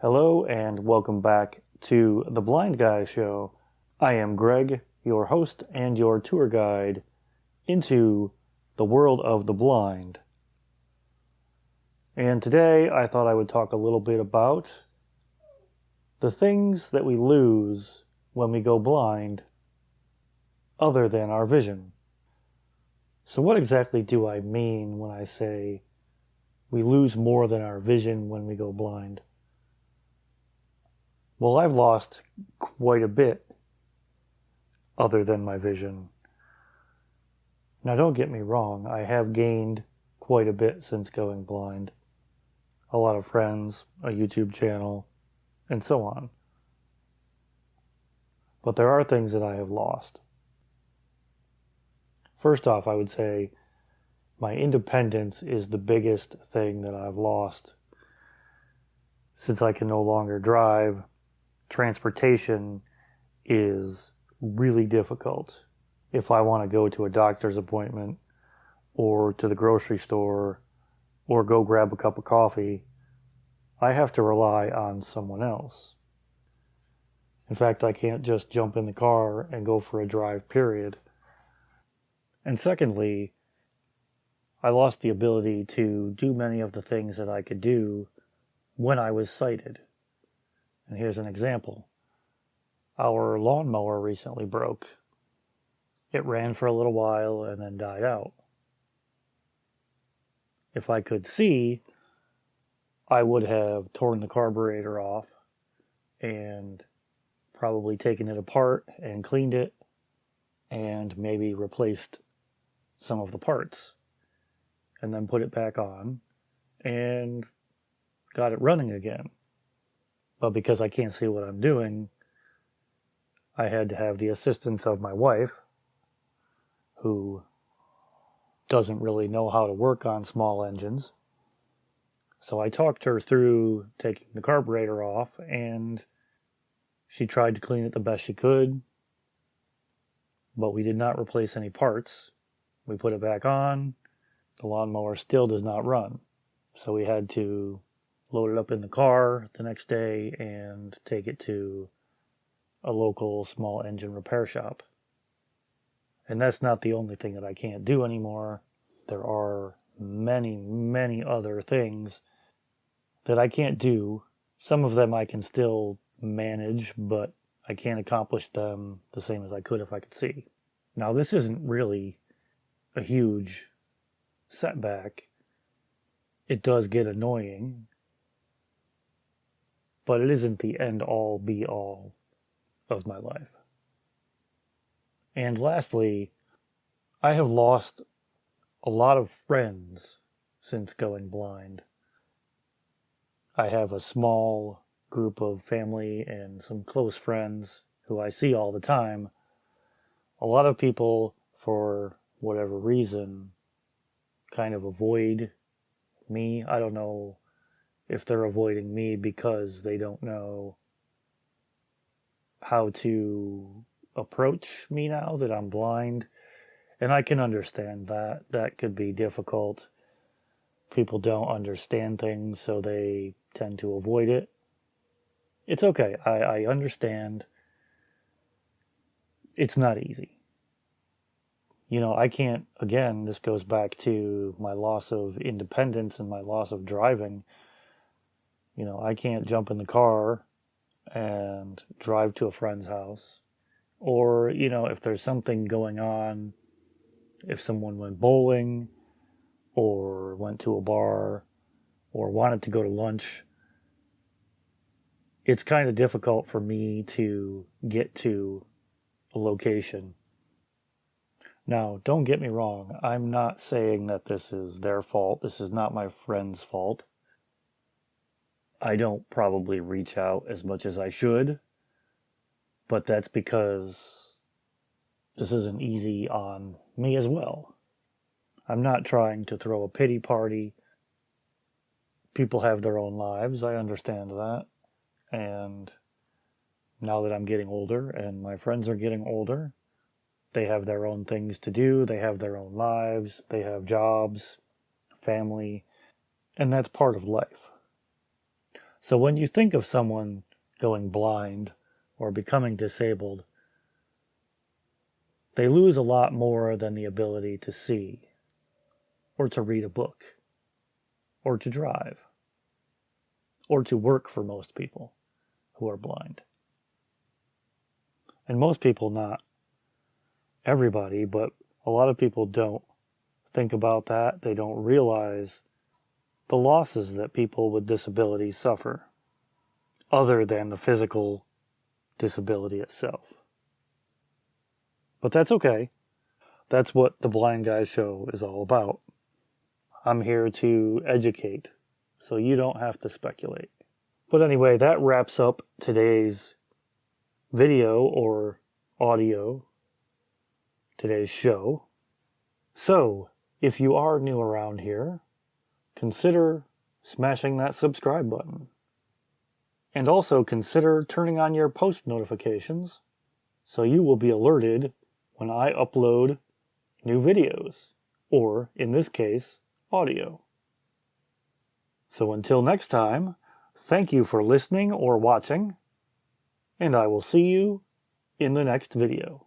Hello and welcome back to the Blind Guy Show. I am Greg, your host and your tour guide into the world of the blind. And today I thought I would talk a little bit about the things that we lose when we go blind other than our vision. So what exactly do I mean when I say we lose more than our vision when we go blind? Well, I've lost quite a bit other than my vision. Now, don't get me wrong, I have gained quite a bit since going blind. A lot of friends, a YouTube channel, and so on. But there are things that I have lost. First off, I would say my independence is the biggest thing that I've lost. Since I can no longer drive, transportation is really difficult. If I want to go to a doctor's appointment or to the grocery store or go grab a cup of coffee, I have to rely on someone else. In fact, I can't just jump in the car and go for a drive, period. And secondly, I lost the ability to do many of the things that I could do when I was sighted. And here's an example. Our lawnmower recently broke. It ran for a little while and then died out. If I could see, I would have torn the carburetor off and probably taken it apart and cleaned it and maybe replaced some of the parts and then put it back on and got it running again. But because I can't see what I'm doing, I had to have the assistance of my wife, who doesn't really know how to work on small engines. So I talked her through taking the carburetor off, and she tried to clean it the best she could, but we did not replace any parts. We put it back on. The lawnmower still does not run. So we had to load it up in the car the next day and take it to a local small engine repair shop. And that's not the only thing that I can't do anymore. There are many, many other things that I can't do. Some of them I can still manage, but I can't accomplish them the same as I could if I could see. Now, this isn't really a huge setback. It does get annoying, but it isn't the end-all, be-all of my life. And lastly, I have lost a lot of friends since going blind. I have a small group of family and some close friends who I see all the time. A lot of people, for whatever reason, kind of avoid me. I don't know if they're avoiding me because they don't know how to approach me now that I'm blind. And I can understand that. That could be difficult. People don't understand things, so they tend to avoid it. It's okay. I understand. It's not easy. You know, I can't, again, this goes back to my loss of independence and my loss of driving. You know, I can't jump in the car and drive to a friend's house. Or, you know, if there's something going on, if someone went bowling or went to a bar or wanted to go to lunch, it's kind of difficult for me to get to a location. Now, don't get me wrong. I'm not saying that this is their fault. This is not my friend's fault. I don't probably reach out as much as I should, but that's because this isn't easy on me as well. I'm not trying to throw a pity party. People have their own lives. I understand that. And now that I'm getting older and my friends are getting older, they have their own things to do. They have their own lives. They have jobs, family, and that's part of life. So when you think of someone going blind or becoming disabled, they lose a lot more than the ability to see, or to read a book, or to drive, or to work for most people who are blind. And most people, not everybody, but a lot of people don't think about that. They don't realize the losses that people with disabilities suffer, other than the physical disability itself. But that's okay. That's what the Blind Guy Show is all about. I'm here to educate, so you don't have to speculate. But anyway, that wraps up today's video or audio, today's show. So, if you are new around here, consider smashing that subscribe button. And also consider turning on your post notifications so you will be alerted when I upload new videos, or in this case, audio. So until next time, thank you for listening or watching, and I will see you in the next video.